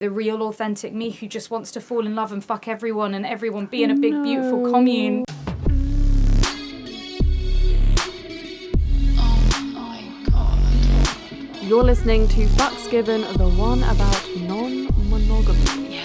The real authentic me who just wants to fall in love and fuck everyone and everyone be in a big beautiful commune. You're listening to Fucks Given, the one about non-monogamy.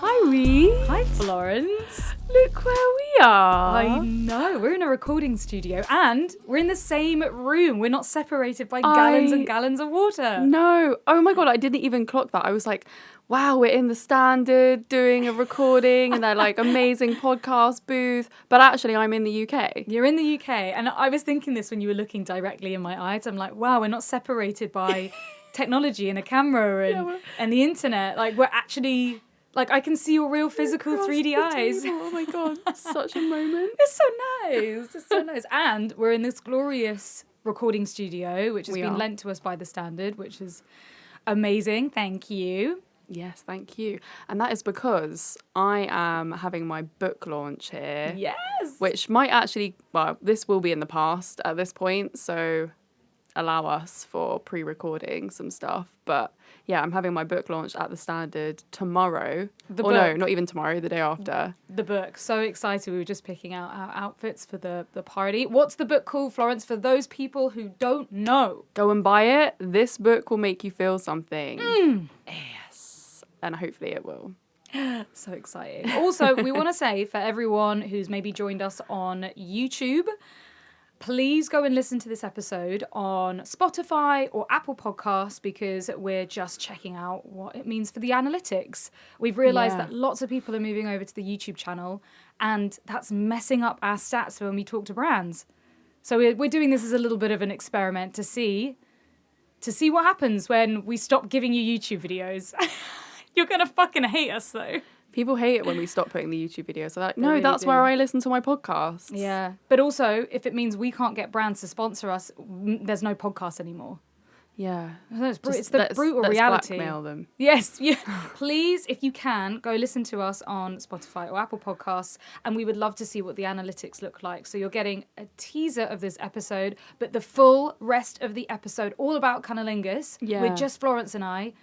Hi, Ree. Hi, Florence. Look where we are. I know. We're in a recording studio and we're in the same room. We're not separated by gallons and gallons of water. No. Oh my God, I didn't even clock that. I was like, wow, we're in the Standard doing a recording and they're like amazing podcast booth. But actually, I'm in the UK. You're in the UK. And I was thinking this when you were looking directly in my eyes. I'm like, wow, we're not separated by technology and a camera and the internet. Like, we're actually... Like, I can see your real physical 3D eyes. Oh my God, such a moment. It's so nice. It's so nice. And we're in this glorious recording studio, which has been lent to us by the Standard, which is amazing. Thank you. Yes, thank you. And that is because I am having my book launch here. Yes. Which might actually, well, this will be in the past at this point, so allow us for pre-recording some stuff. But yeah, I'm having my book launch at the Standard tomorrow. No, not even tomorrow, the day after. The book. So excited. We were just picking out our outfits for the party. What's the book called, Florence, for those people who don't know? Go and buy it. This book will make you feel something. Yes. And hopefully it will. So exciting. Also, we want to say for everyone who's maybe joined us on YouTube, please go and listen to this episode on Spotify or Apple Podcasts because we're just checking out what it means for the analytics. We've realised that lots of people are moving over to the YouTube channel and that's messing up our stats when we talk to brands. So we're doing this as a little bit of an experiment to see what happens when we stop giving you YouTube videos. You're going to fucking hate us though. People hate it when we stop putting the YouTube videos. So like, no, really that's where I listen to my podcasts. Yeah. But also, if it means we can't get brands to sponsor us, there's no podcast anymore. Yeah. It's the brutal reality. Let's blackmail them. Yes. Yeah. Please, if you can, go listen to us on Spotify or Apple Podcasts, and we would love to see what the analytics look like. So you're getting a teaser of this episode, but the full rest of the episode, all about cunnilingus, with just Florence and I,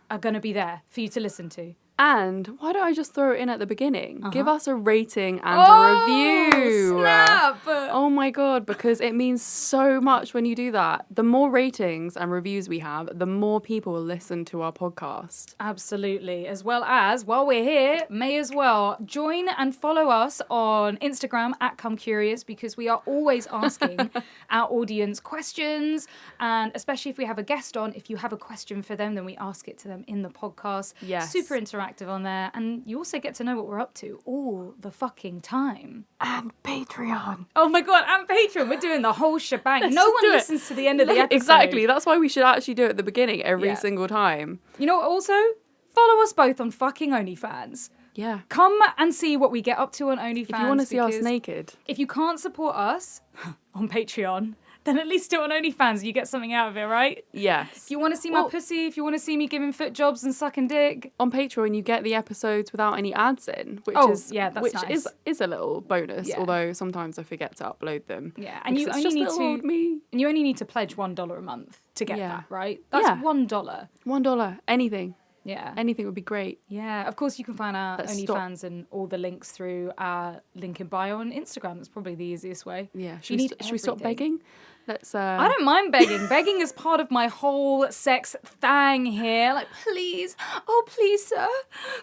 are going to be there for you to listen to. And why don't I just throw it in at the beginning? Give us a rating and a review. Snap! Oh my God, because it means so much when you do that. The more ratings and reviews we have, the more people will listen to our podcast. Absolutely. As well as, while we're here, may as well join and follow us on Instagram at Come Curious because we are always asking our audience questions. And especially if we have a guest on, if you have a question for them, then we ask it to them in the podcast. Yes. Super interactive on there, and you also get to know what we're up to all the fucking time. And Patreon. Oh my God, and Patreon. We're doing the whole shebang. No one listens to the end of the episode. Exactly. That's why we should actually do it at the beginning every single time. You know what, also? Follow us both on fucking OnlyFans. Yeah. Come and see what we get up to on OnlyFans. If you want to see us naked. If you can't support us on Patreon, then at least do it on OnlyFans. You get something out of it, right? Yes. If you want to see my pussy, if you want to see me giving foot jobs and sucking dick. On Patreon, you get the episodes without any ads in, which that's nice. is a little bonus, although sometimes I forget to upload them. Yeah, and you only need to pledge $1 a month to get that, right? That's $1. $1, anything. Yeah. Anything would be great. Yeah. Of course, you can find our OnlyFans and all the links through our link in bio on Instagram. That's probably the easiest way. Yeah. Should we stop begging? Let's. I don't mind begging. Begging is part of my whole sex thing here. Like, please, sir,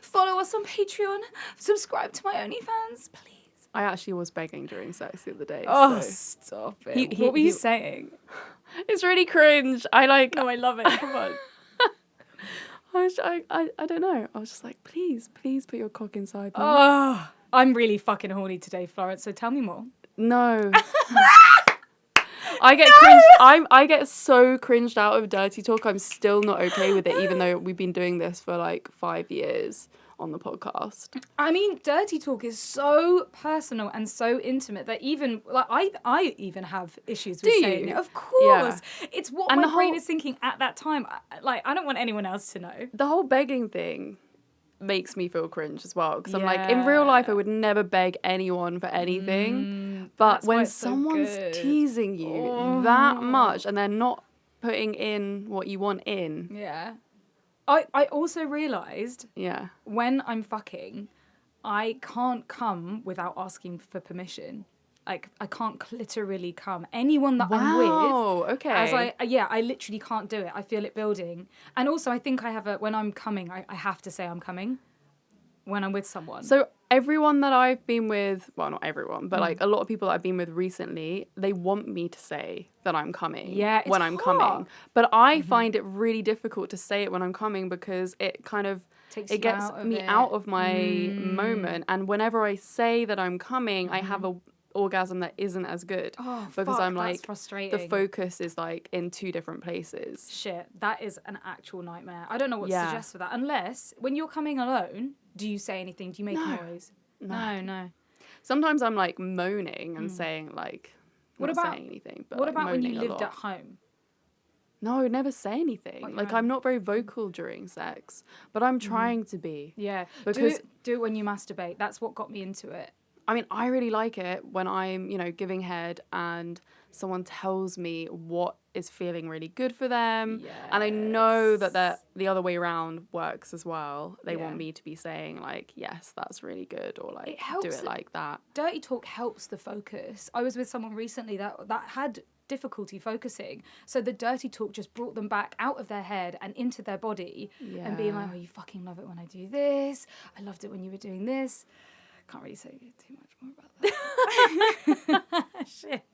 follow us on Patreon. Subscribe to my OnlyFans, please. I actually was begging during sex the other day. Oh, stop it. What were you saying? It's really cringe. No, I love it. Come on. I don't know. I was just like, please put your cock inside me. Oh, I'm really fucking horny today, Florence, so tell me more. No. I get cringed. I get so cringed out of dirty talk. I'm still not okay with it, even though we've been doing this for like 5 years on the podcast. I mean, dirty talk is so personal and so intimate that even like I even have issues with saying it. Of course, it's what my brain is thinking at that time. I don't want anyone else to know. The whole begging thing. makes me feel cringe as well. Because I'm like, in real life, I would never beg anyone for anything. But that's why when it's so someone's good. teasing you that much and they're not putting in what you want in. Yeah. I also realised Yeah. when I'm fucking, I can't come without asking for permission. Like, I can't literally come. Anyone that I'm with, Okay. I literally can't do it. I feel it building. And also, I think when I'm coming, I have to say I'm coming when I'm with someone. So everyone that I've been with, well, not everyone, but like a lot of people that I've been with recently, they want me to say that I'm coming when I'm coming. But I find it really difficult to say it when I'm coming because it kind of it gets me out of my moment. And whenever I say that I'm coming, I have a orgasm that isn't as good because I'm like, frustrating. the focus is like in two different places. Shit, that is an actual nightmare. I don't know what to suggest for that. Unless when you're coming alone, do you say anything? Do you make noise? No. Sometimes I'm like moaning and saying like, not saying anything. But what like, about when you moaning lived at home? No, I would never say anything. Like, I'm not very vocal during sex, but I'm trying to be. Yeah, Because do it when you masturbate. That's what got me into it. I mean, I really like it when I'm, giving head and someone tells me what is feeling really good for them. Yes. And I know that the other way around works as well. They want me to be saying like, yes, that's really good, or like, do it like that. Dirty talk helps the focus. I was with someone recently that had difficulty focusing, so the dirty talk just brought them back out of their head and into their body, and being like, oh, you fucking love it when I do this, I loved it when you were doing this. Can't really say too much more about that.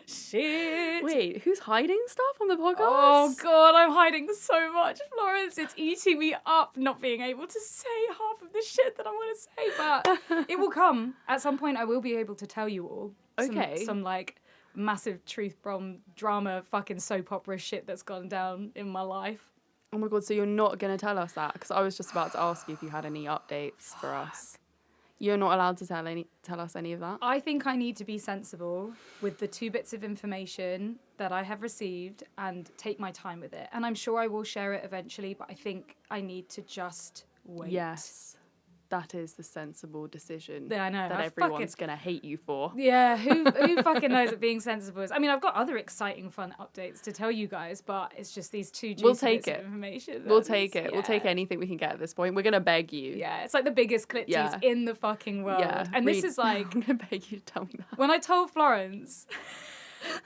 Shit. Wait, who's hiding stuff on the podcast? Oh god, I'm hiding so much, Florence. It's eating me up not being able to say half of the shit that I want to say, but it will come. At some point I will be able to tell you all some like massive truth bomb drama fucking soap opera shit that's gone down in my life. Oh my god, so you're not going to tell us that? Because I was just about to ask you if you had any updates for us. You're not allowed to tell us any of that? I think I need to be sensible with the 2 bits of information that I have received and take my time with it. And I'm sure I will share it eventually, but I think I need to just wait. Yes. That is the sensible decision. Yeah, I know. That everyone's going to hate you for. Yeah, who fucking knows what being sensible is? I mean, I've got other exciting, fun updates to tell you guys, but it's just these 2 juicy bits of information. We'll take it. Yeah. We'll take anything we can get at this point. We're going to beg you. Yeah, it's like the biggest clit tease in the fucking world. Yeah. And this is like... I'm going to beg you to tell me that. When I told Florence...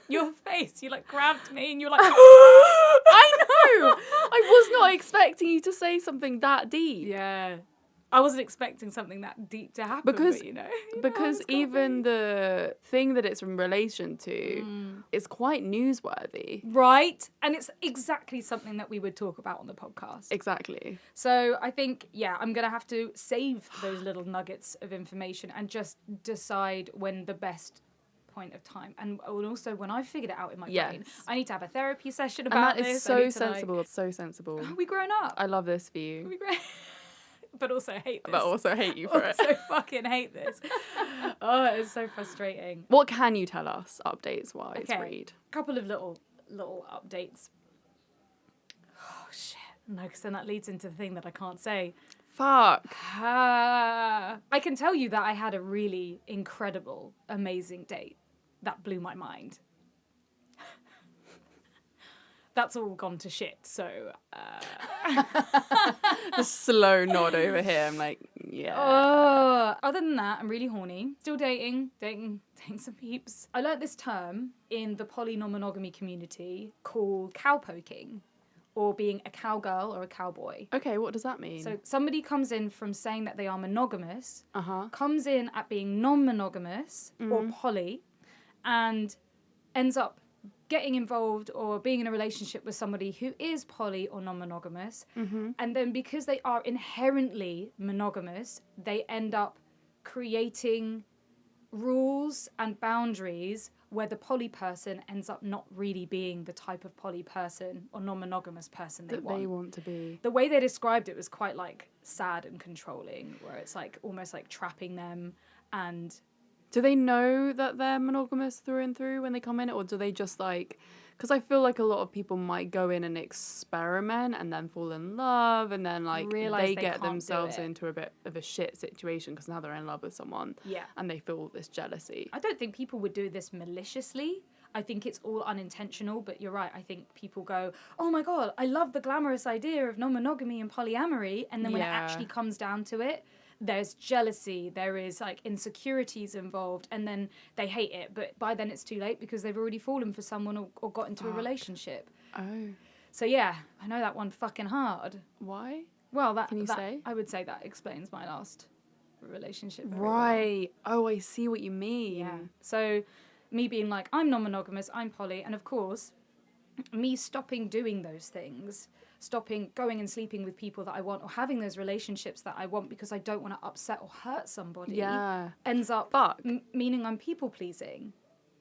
Your face, you like grabbed me and you were like... I know! I was not expecting you to say something that deep. Yeah. I wasn't expecting something that deep to happen, because even the thing that it's in relation to is quite newsworthy. Right? And it's exactly something that we would talk about on the podcast. Exactly. So I think, I'm going to have to save those little nuggets of information and just decide when the best point of time. And also when I figured it out in my brain, I need to have a therapy session about this. And that is so sensible. It's so sensible. Are we grown up? I love this for you. Are we grown But also hate this. But also hate you for it. Also fucking hate this. Oh, it's so frustrating. What can you tell us, updates-wise, Reed? A couple of little updates. Oh, shit. No, because then that leads into the thing that I can't say. Fuck. I can tell you that I had a really incredible, amazing date that blew my mind. That's all gone to shit, so... A slow nod over here. I'm like, yeah. Other than that, I'm really horny. Still dating some peeps. I learnt this term in the poly non-monogamy community called cowpoking, or being a cowgirl or a cowboy. Okay, what does that mean? So somebody comes in from saying that they are monogamous, comes in at being non-monogamous or poly, and ends up getting involved or being in a relationship with somebody who is poly or non-monogamous, and then because they are inherently monogamous, they end up creating rules and boundaries where the poly person ends up not really being the type of poly person or non-monogamous person they want to be. The way they described it was quite like sad and controlling, where it's like almost like trapping them. And do they know that they're monogamous through and through when they come in, or do they just like because I feel like a lot of people might go in and experiment and then fall in love, and then like Realise they they get can't do themselves it. into a bit of a shit situation because now they're in love with someone. Yeah. And they feel this jealousy. I don't think people would do this maliciously. I think it's all unintentional, but you're right. I think people go, oh my God, I love the glamorous idea of non-monogamy and polyamory. And then when it actually comes down to it, there's jealousy, there is like insecurities involved, and then they hate it. But by then it's too late because they've already fallen for someone or got into a relationship. Oh. So yeah, I know that one fucking hard. Why? Well, Can you say? I would say that explains my last relationship. Very Right. Oh, I see what you mean. well. Yeah. So me being like, I'm non-monogamous, I'm poly, and of course, me stopping doing those things, stopping going and sleeping with people that I want or having those relationships that I want because I don't want to upset or hurt somebody, ends up meaning I'm people pleasing.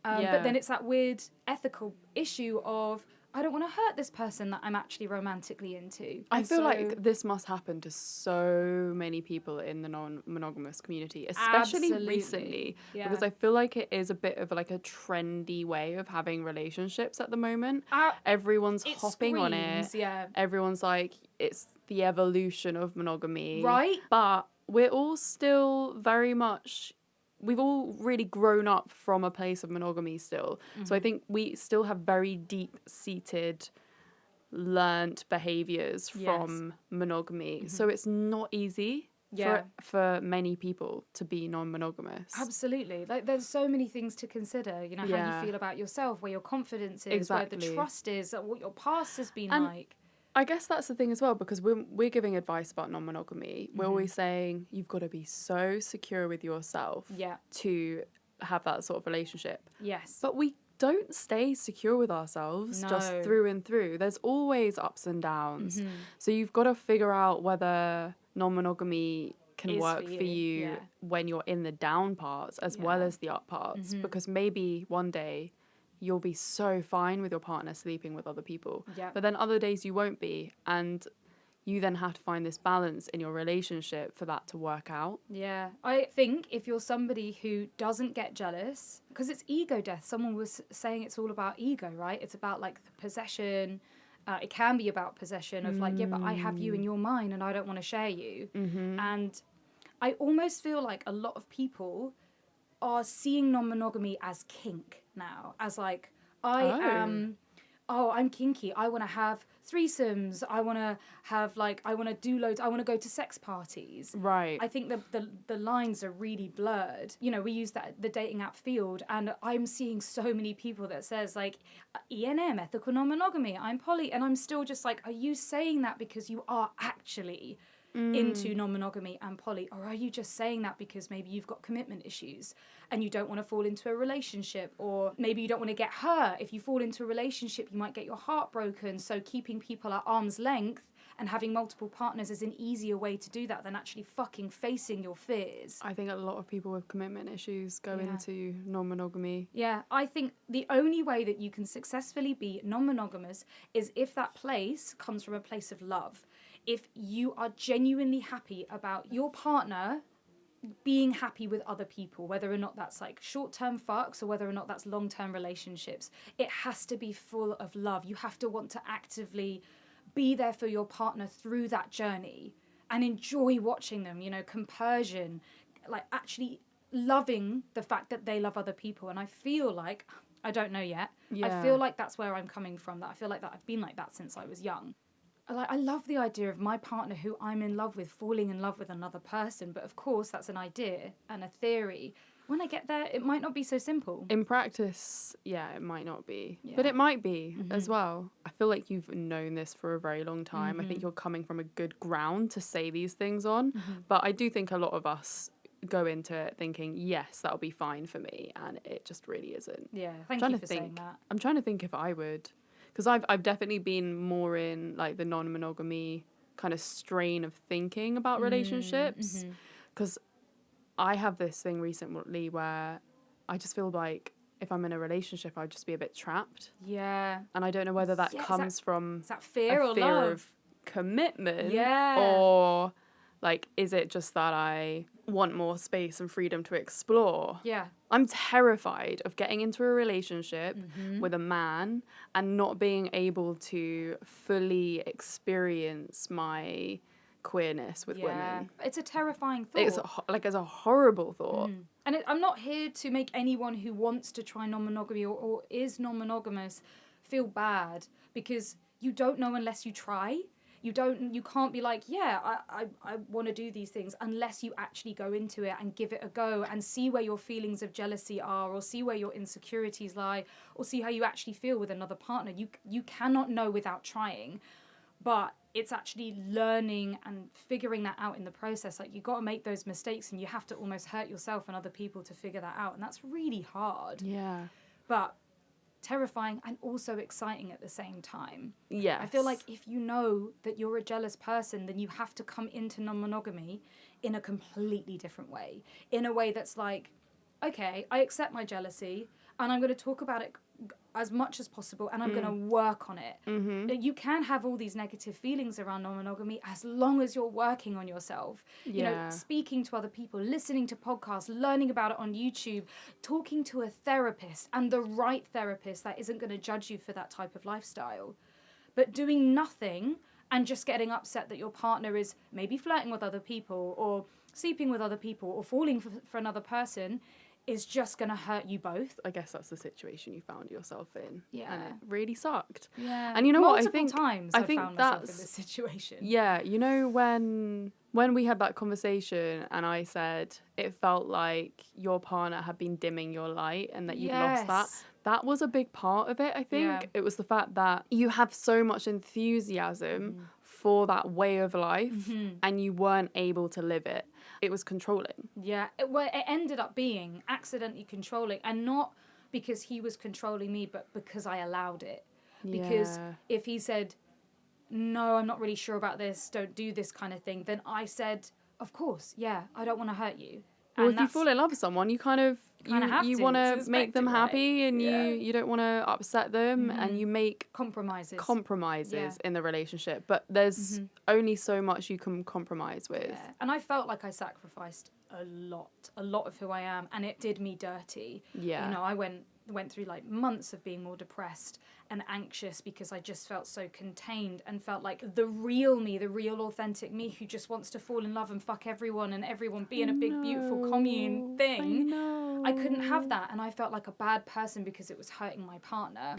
But then it's that weird ethical issue of I don't want to hurt this person that I'm actually romantically into. I feel like this must happen to so many people in the non-monogamous community, especially recently, because I feel like it is a bit of like a trendy way of having relationships at the moment. Everyone's hopping on it. Yeah. Everyone's like, it's the evolution of monogamy. Right. But we're all still very much... We've all really grown up from a place of monogamy still. Mm-hmm. So I think we still have very deep-seated, learnt behaviours from monogamy. Mm-hmm. So it's not easy for many people to be non-monogamous. Absolutely. Like, there's so many things to consider. You know, how you feel about yourself, where your confidence is, where the trust is, what your past has been like. I guess that's the thing as well, because we're giving advice about non-monogamy. We're always saying you've got to be so secure with yourself to have that sort of relationship. Yes. But we don't stay secure with ourselves just through and through. There's always ups and downs. Mm-hmm. So you've got to figure out whether non-monogamy can work for you when you're in the down parts as well as the up parts. Mm-hmm. Because maybe one day you'll be so fine with your partner sleeping with other people. Yeah. But then other days you won't be. And you then have to find this balance in your relationship for that to work out. Yeah. I think if you're somebody who doesn't get jealous, because it's ego death. Someone was saying it's all about ego, right? It's about like the possession. It can be about possession of like, but I have you and you're mine and I don't want to share you. Mm-hmm. And I almost feel like a lot of people are seeing non-monogamy as kink now, as like, I'm kinky, I want to have threesomes, I want to have like, I want to do loads, I want to go to sex parties. Right. I think the lines are really blurred. You know, we use the dating app field, and I'm seeing so many people that says like, ENM, ethical non-monogamy, I'm poly, and I'm still just like, are you saying that because you are actually into non-monogamy and poly, or are you just saying that because maybe you've got commitment issues and you don't want to fall into a relationship, or maybe you don't want to get hurt? If you fall into a relationship, you might get your heart broken, so keeping people at arm's length and having multiple partners is an easier way to do that than actually fucking facing your fears. I think a lot of people with commitment issues go into non-monogamy. Yeah, I think the only way that you can successfully be non-monogamous is if that place comes from a place of love. If you are genuinely happy about your partner being happy with other people, whether or not that's like short-term fucks or whether or not that's long-term relationships, it has to be full of love. You have to want to actively be there for your partner through that journey and enjoy watching them, you know, compersion, like actually loving the fact that they love other people. And I feel like, I don't know yet, I feel like that's where I'm coming from, that I feel like that I've been like that since I was young. I love the idea of my partner who I'm in love with falling in love with another person, but of course that's an idea and a theory. When I get there, it might not be so simple. In practice, it might not be. Yeah. But it might be as well. I feel like you've known this for a very long time. I think you're coming from a good ground to say these things on. But I do think a lot of us go into it thinking, yes, that'll be fine for me. And it just really isn't. Yeah, thank you for saying that. I'm trying to think if I would. Because I've definitely been more in like the non-monogamy kind of strain of thinking about relationships. Because I have this thing recently where I just feel like if I'm in a relationship, I'd just be a bit trapped. Yeah. And I don't know whether that comes from is that fear or fear love? Of commitment or Like, is it just that I want more space and freedom to explore? Yeah. I'm terrified of getting into a relationship Mm-hmm. with a man and not being able to fully experience my queerness with women. It's a terrifying thought. It's a horrible thought. And I'm not here to make anyone who wants to try non-monogamy or is non-monogamous feel bad, because you don't know unless you try. You can't be like, yeah, I want to do these things unless you actually go into it and give it a go and see where your feelings of jealousy are, or see where your insecurities lie, or see how you actually feel with another partner. You cannot know without trying. But it's actually learning and figuring that out in the process. Like, you got to make those mistakes, and you have to almost hurt yourself and other people to figure that out. And that's really hard. Yeah. But terrifying and also exciting at the same time. Yes. I feel like if you know that you're a jealous person, then you have to come into non-monogamy in a completely different way. In a way that's like, okay, I accept my jealousy, and I'm going to talk about it as much as possible, and I'm going to work on it. Mm-hmm. You can have all these negative feelings around non-monogamy as long as you're working on yourself. You know, speaking to other people, listening to podcasts, learning about it on YouTube, talking to a therapist, and the right therapist that isn't going to judge you for that type of lifestyle. But doing nothing and just getting upset that your partner is maybe flirting with other people or sleeping with other people or falling for another person is just going to hurt you both. I guess that's the situation you found yourself in. Yeah. And it really sucked. Yeah. And you know what? I think times I found myself in this situation. Yeah. You know, when we had that conversation and I said it felt like your partner had been dimming your light and that you'd lost that was a big part of it, I think. Yeah. It was the fact that you have so much enthusiasm for that way of life and you weren't able to live it. It was controlling. Yeah, it ended up being accidentally controlling, and not because he was controlling me, but because I allowed it. Because if he said, no, I'm not really sure about this, don't do this kind of thing, then I said, of course, yeah, I don't want to hurt you. Well, if you fall in love with someone, you kind of you want to make them happy, and you don't want to upset them, and you make compromises in the relationship. But there's only so much you can compromise with. Yeah. And I felt like I sacrificed a lot of who I am, and it did me dirty. Yeah. You know, I went through like months of being more depressed and anxious because I just felt so contained and felt like the real me, the real authentic me who just wants to fall in love and fuck everyone and everyone be in a big beautiful commune thing. I couldn't have that, and I felt like a bad person because it was hurting my partner.